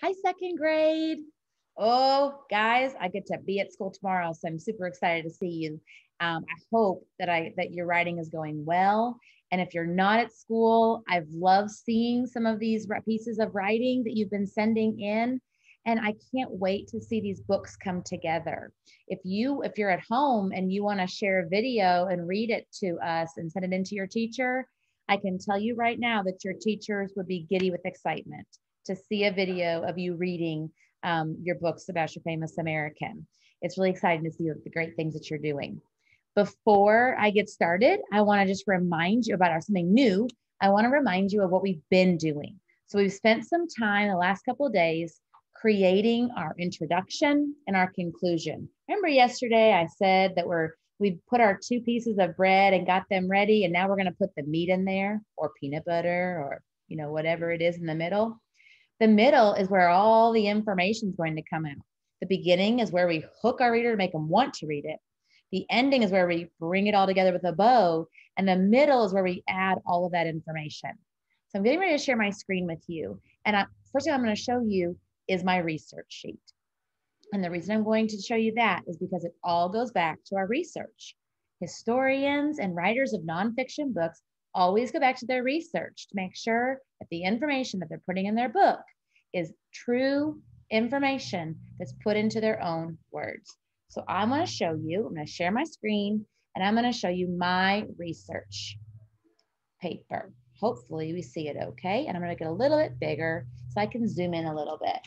Hi, second grade. Oh, guys, I get to be at school tomorrow, so I'm super excited to see you. I hope that your writing is going well. And if you're not at school, I've loved seeing some of these pieces of writing that you've been sending in. And I can't wait to see these books come together. If you're at home and you want to share a video and read it to us and send it into your teacher, I can tell you right now that your teachers would be giddy with excitement to see a video of you reading your books about your famous American. It's really exciting to see the great things that you're doing. Before I get started, I want to just remind you about something new. I want to remind you of what we've been doing. So we've spent some time the last couple of days creating our introduction and our conclusion. Remember yesterday I said that we put our two pieces of bread and got them ready, and now we're going to put the meat in there, or peanut butter, or whatever it is in the middle. The middle is where all the information is going to come out. The beginning is where we hook our reader to make them want to read it. The ending is where we bring it all together with a bow. And the middle is where we add all of that information. So I'm getting ready to share my screen with you. And first thing I'm going to show you is my research sheet. And the reason I'm going to show you that is because it all goes back to our research. Historians and writers of nonfiction books always go back to their research to make sure that the information that they're putting in their book is true information that's put into their own words. So I'm going to show you, I'm going to share my screen, and I'm going to show you my research paper. Hopefully we see it okay. And I'm going to get a little bit bigger so I can zoom in a little bit.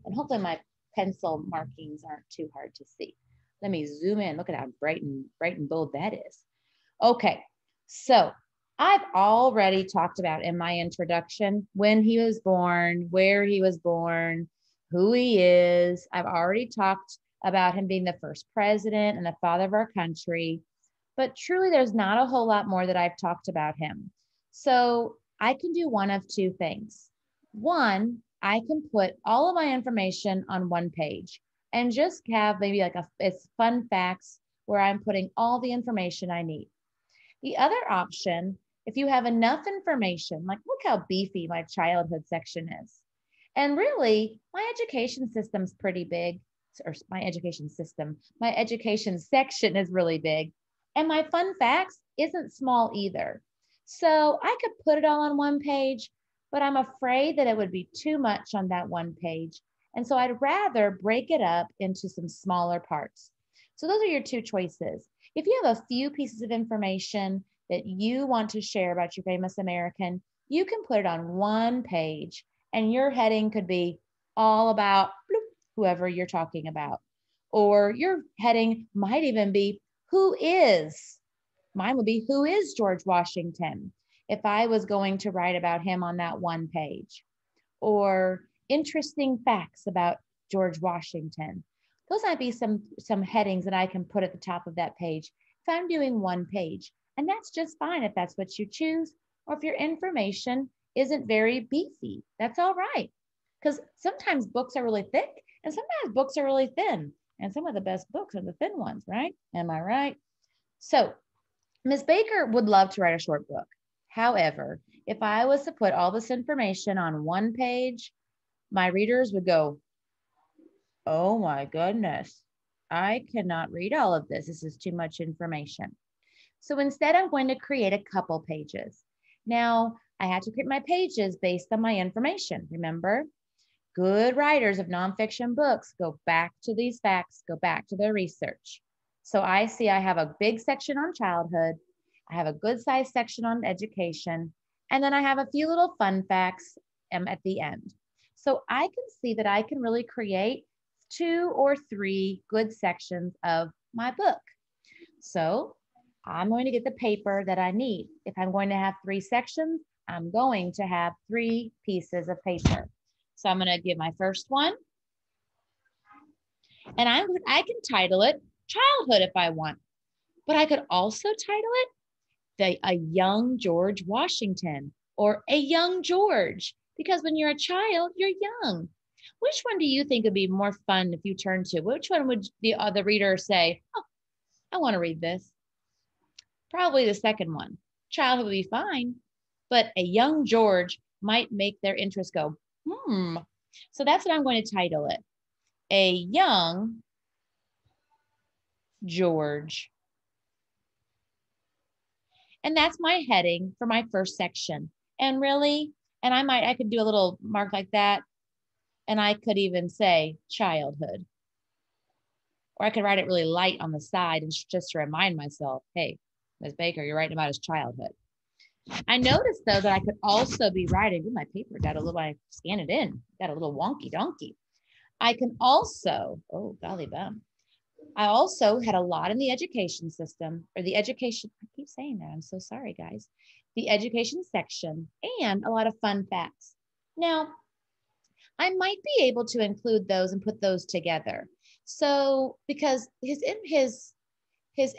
And hopefully my pencil markings aren't too hard to see. Let me zoom in. Look at how bright and bold that is. Okay, so I've already talked about in my introduction when he was born, where he was born, who he is. I've already talked about him being the first president and the father of our country, but truly there's not a whole lot more that I've talked about him. So I can do one of two things. One, I can put all of my information on one page and just have maybe it's fun facts where I'm putting all the information I need. The other option, if you have enough information, like look how beefy my childhood section is. And really, my education system's pretty big, or my education section is really big. And my fun facts isn't small either. So I could put it all on one page, but I'm afraid that it would be too much on that one page. And so I'd rather break it up into some smaller parts. So those are your two choices. If you have a few pieces of information that you want to share about your famous American, you can put it on one page, and your heading could be all about whoever you're talking about. Or your heading might even be who is. Mine would be who is George Washington if I was going to write about him on that one page. Or interesting facts about George Washington. Those might be some headings that I can put at the top of that page if I'm doing one page. And that's just fine if that's what you choose, or if your information isn't very beefy, that's all right. Because sometimes books are really thick and sometimes books are really thin. And some of the best books are the thin ones, right? Am I right? So Ms. Baker would love to write a short book. However, if I was to put all this information on one page, my readers would go, oh my goodness, I cannot read all of this. This is too much information. So instead, I'm going to create a couple pages. Now, I had to create my pages based on my information. Remember, good writers of nonfiction books go back to these facts, go back to their research. So I see I have a big section on childhood. I have a good sized section on education. And then I have a few little fun facts at the end. So I can see that I can really create 2 or 3 good sections of my book. So I'm going to get the paper that I need. If I'm going to have 3 sections, I'm going to have 3 pieces of paper. So I'm going to give my first one. And I can title it Childhood if I want. But I could also title it A Young George Washington or A Young George. Because when you're a child, you're young. Which one do you think would be more fun if you turn to? Which one would the reader say, oh, I want to read this? Probably the second one. Childhood would be fine, but A Young George might make their interest go, So that's what I'm going to title it. A young George. And that's my heading for my first section. And really, and I could do a little mark like that. And I could even say childhood. Or I could write it really light on the side and just to remind myself, hey, Ms. Baker, you're writing about his childhood. I noticed though that I could also be writing, my paper got a little, I scanned it in, got a little wonky donkey. I can also, oh, golly bum. I also had a lot in the education system or the education, I keep saying that, I'm so sorry guys, the education section and a lot of fun facts. Now, I might be able to include those and put those together. So because his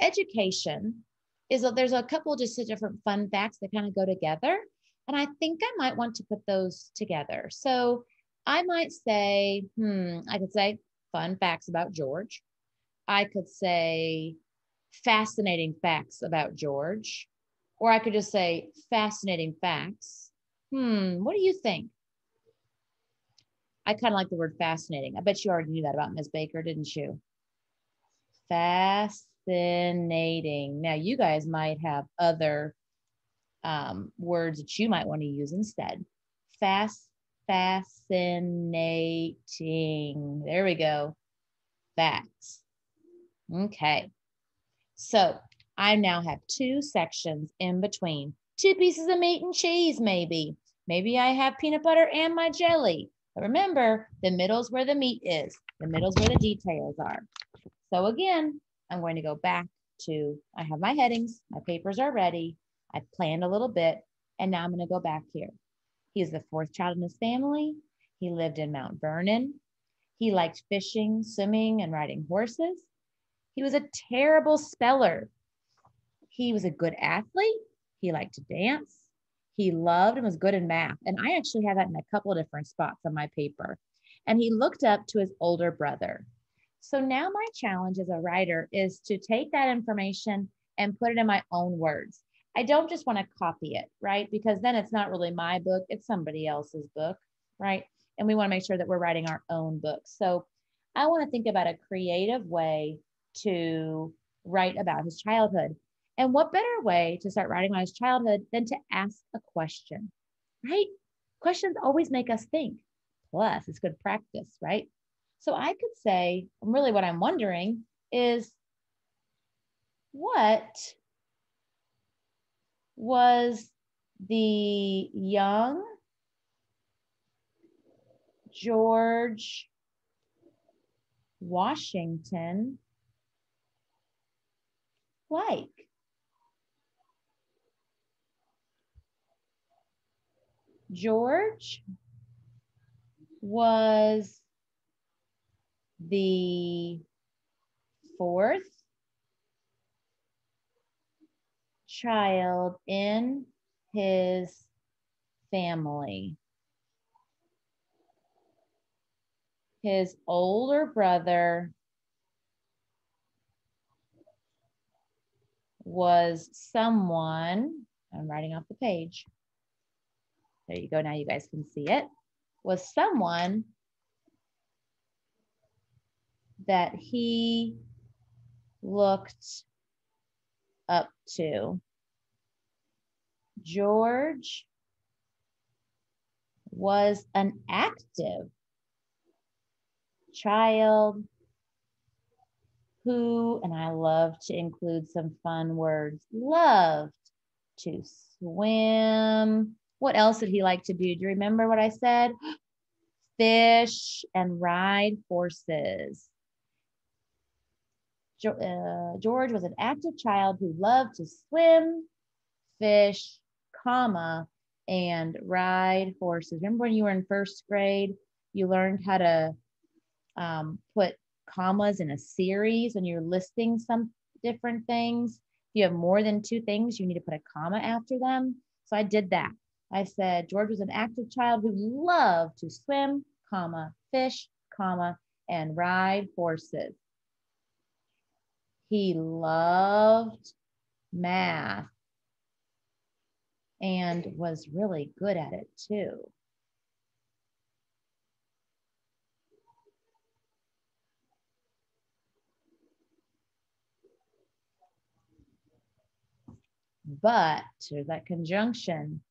education is there's a couple just different fun facts that kind of go together. And I think I might want to put those together. So I might say, I could say fun facts about George. I could say fascinating facts about George, or I could just say fascinating facts. What do you think? I kind of like the word fascinating. I bet you already knew that about Ms. Baker, didn't you? Fascinating. Now, you guys might have other words that you might want to use instead. Fascinating. There we go. Facts. Okay. So I now have two sections in between. Two pieces of meat and cheese, maybe. Maybe I have peanut butter and my jelly. But remember, the middle's where the meat is. The middle's where the details are. So again, I'm going to go back to, I have my headings, my papers are ready. I've planned a little bit, and now I'm going to go back here. He is the fourth child in his family. He lived in Mount Vernon. He liked fishing, swimming, and riding horses. He was a terrible speller. He was a good athlete. He liked to dance. He loved and was good in math. And I actually have that in a couple of different spots on my paper. And he looked up to his older brother. So now my challenge as a writer is to take that information and put it in my own words. I don't just want to copy it, right? Because then it's not really my book, it's somebody else's book, right? And we want to make sure that we're writing our own book. So I want to think about a creative way to write about his childhood. And what better way to start writing about his childhood than to ask a question, right? Questions always make us think. Plus, it's good practice, right? So I could say, really what I'm wondering is, what was the young George Washington like? George was the fourth child in his family. His older brother was someone, I'm writing off the page. There you go. Now you guys can see it. Was someone that he looked up to. George was an active child who, and I love to include some fun words, loved to swim. What else did he like to do? Do you remember what I said? Fish and ride horses. George was an active child who loved to swim, fish, comma, and ride horses. Remember when you were in first grade, you learned how to put commas in a series when you're listing some different things. If you have more than two things, you need to put a comma after them. So I did that. I said, George was an active child who loved to swim, comma, fish, comma, and ride horses. He loved math and was really good at it too. but there's that conjunction.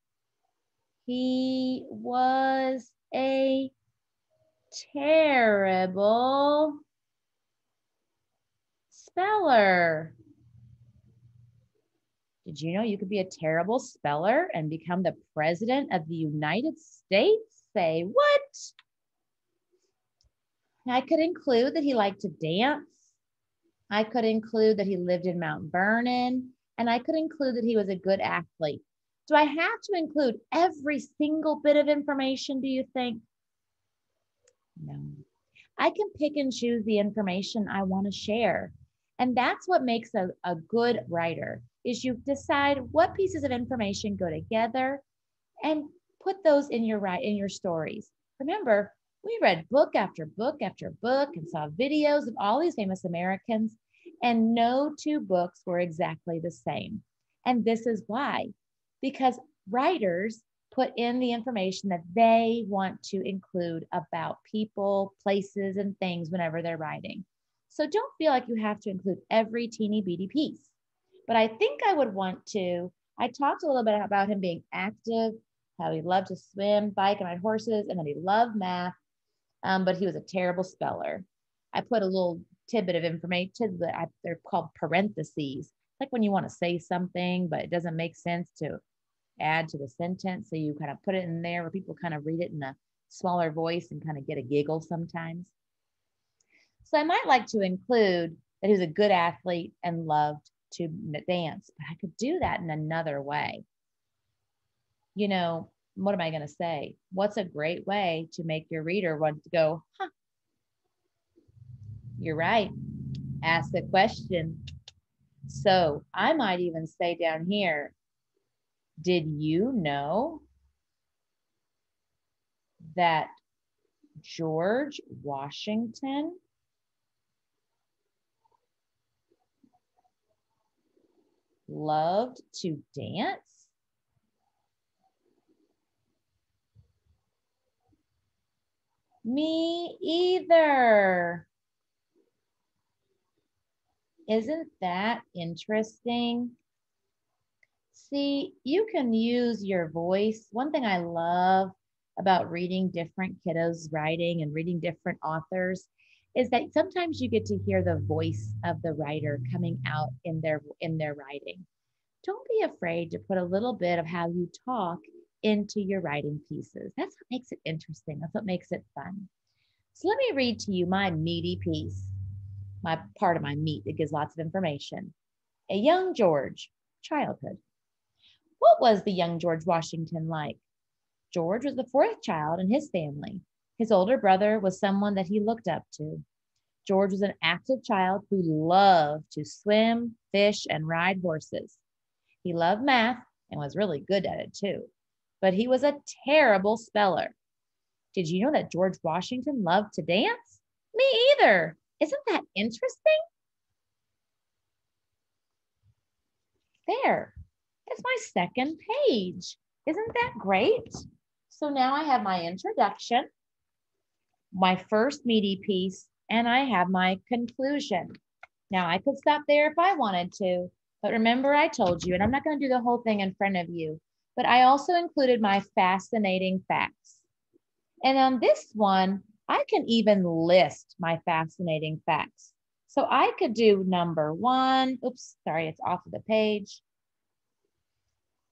He was a terrible speller. Did you know you could be a terrible speller and become the president of the United States? Say what? I could include that he liked to dance. I could include that he lived in Mount Vernon. And I could include that he was a good athlete. Do I have to include every single bit of information, do you think? No. I can pick and choose the information I want to share. And that's what makes a good writer is you decide what pieces of information go together and put those in your stories. Remember, we read book after book after book and saw videos of all these famous Americans, and no two books were exactly the same. And this is why, because writers put in the information that they want to include about people, places, and things whenever they're writing. So don't feel like you have to include every teeny bitty piece. But I think I would want to. I talked a little bit about him being active, how he loved to swim, bike, and ride horses, and that he loved math, but he was a terrible speller. I put a little tidbit of information, they're called parentheses. Like when you want to say something, but it doesn't make sense to add to the sentence. So you kind of put it in there where people kind of read it in a smaller voice and kind of get a giggle sometimes. So I might like to include that he was a good athlete and loved to dance, but I could do that in another way. You know, what am I going to say? What's a great way to make your reader want to go, huh? You're right. Ask the question. So I might even say down here, did you know that George Washington loved to dance? Me either. Isn't that interesting? See, you can use your voice. One thing I love about reading different kiddos writing and reading different authors is that sometimes you get to hear the voice of the writer coming out in their writing. Don't be afraid to put a little bit of how you talk into your writing pieces. That's what makes it interesting. That's what makes it fun. So let me read to you my meaty piece, my part of my meat that gives lots of information. A young George, childhood. What was the young George Washington like? George was the fourth child in his family. His older brother was someone that he looked up to. George was an active child who loved to swim, fish, and ride horses. He loved math and was really good at it too, but he was a terrible speller. Did you know that George Washington loved to dance? Me either. Isn't that interesting? There. It's my second page. Isn't that great? So now I have my introduction, my first meaty piece, and I have my conclusion. Now I could stop there if I wanted to, but remember I told you, and I'm not going to do the whole thing in front of you, but I also included my fascinating facts. And on this one, I can even list my fascinating facts. So I could do number one. Oops, sorry, it's off of the page.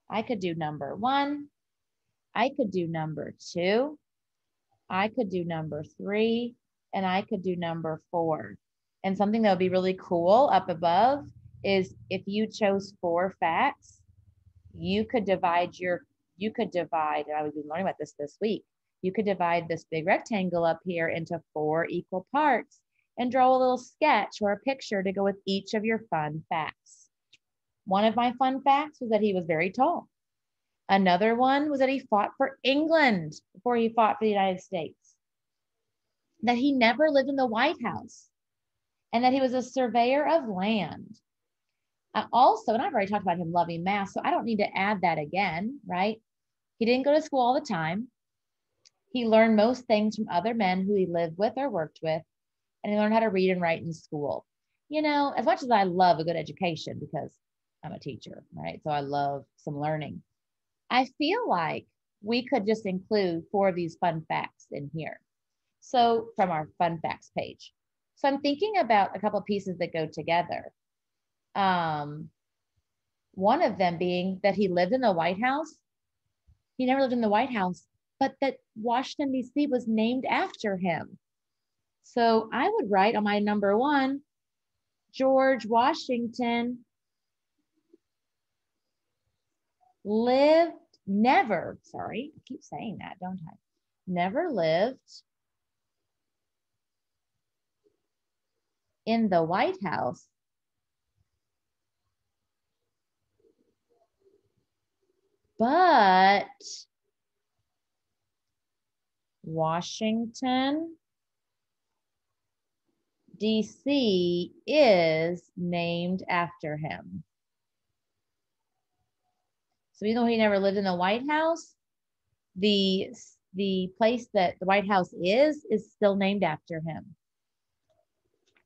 I could do number one. I could do number two. I could do number three. And I could do number four. And something that would be really cool up above is if you chose 4 facts, you could divide, and I would be learning about this week. You could divide this big rectangle up here into 4 equal parts and draw a little sketch or a picture to go with each of your fun facts. One of my fun facts was that he was very tall. Another one was that he fought for England before he fought for the United States. That he never lived in the White House. And that he was a surveyor of land. Also, and I've already talked about him loving math, so I don't need to add that again, right? He didn't go to school all the time. He learned most things from other men who he lived with or worked with, and he learned how to read and write in school. You know, as much as I love a good education, because I'm a teacher, right? So I love some learning. I feel like we could just include 4 of these fun facts in here. So from our fun facts page. So I'm thinking about a couple of pieces that go together. One of them being that he lived in the White House. He never lived in the White House, but that Washington, D.C. was named after him. So I would write on my number 1, George Washington never, sorry, I keep saying that, don't I? Never lived in the White House, but Washington, D.C. is named after him. So even though he never lived in the White House, the place that the White House is still named after him.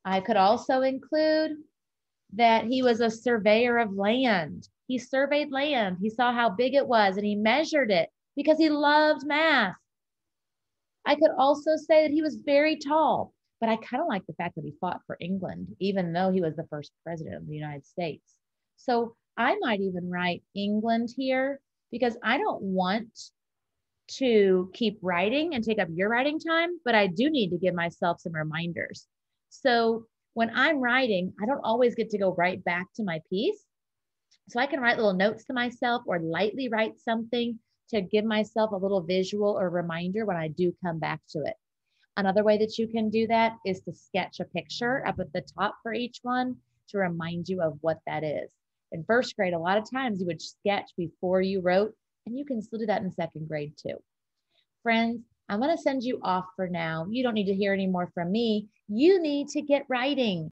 I could also include that he was a surveyor of land. He surveyed land. He saw how big it was and he measured it because he loved math. I could also say that he was very tall, but I kind of like the fact that he fought for England, even though he was the first president of the United States. So I might even write England here because I don't want to keep writing and take up your writing time, but I do need to give myself some reminders. So when I'm writing, I don't always get to go right back to my piece. So I can write little notes to myself or lightly write something to give myself a little visual or reminder when I do come back to it. Another way that you can do that is to sketch a picture up at the top for each one to remind you of what that is. In first grade, a lot of times you would sketch before you wrote, and you can still do that in second grade too. Friends, I'm going to send you off for now. You don't need to hear any more from me. You need to get writing.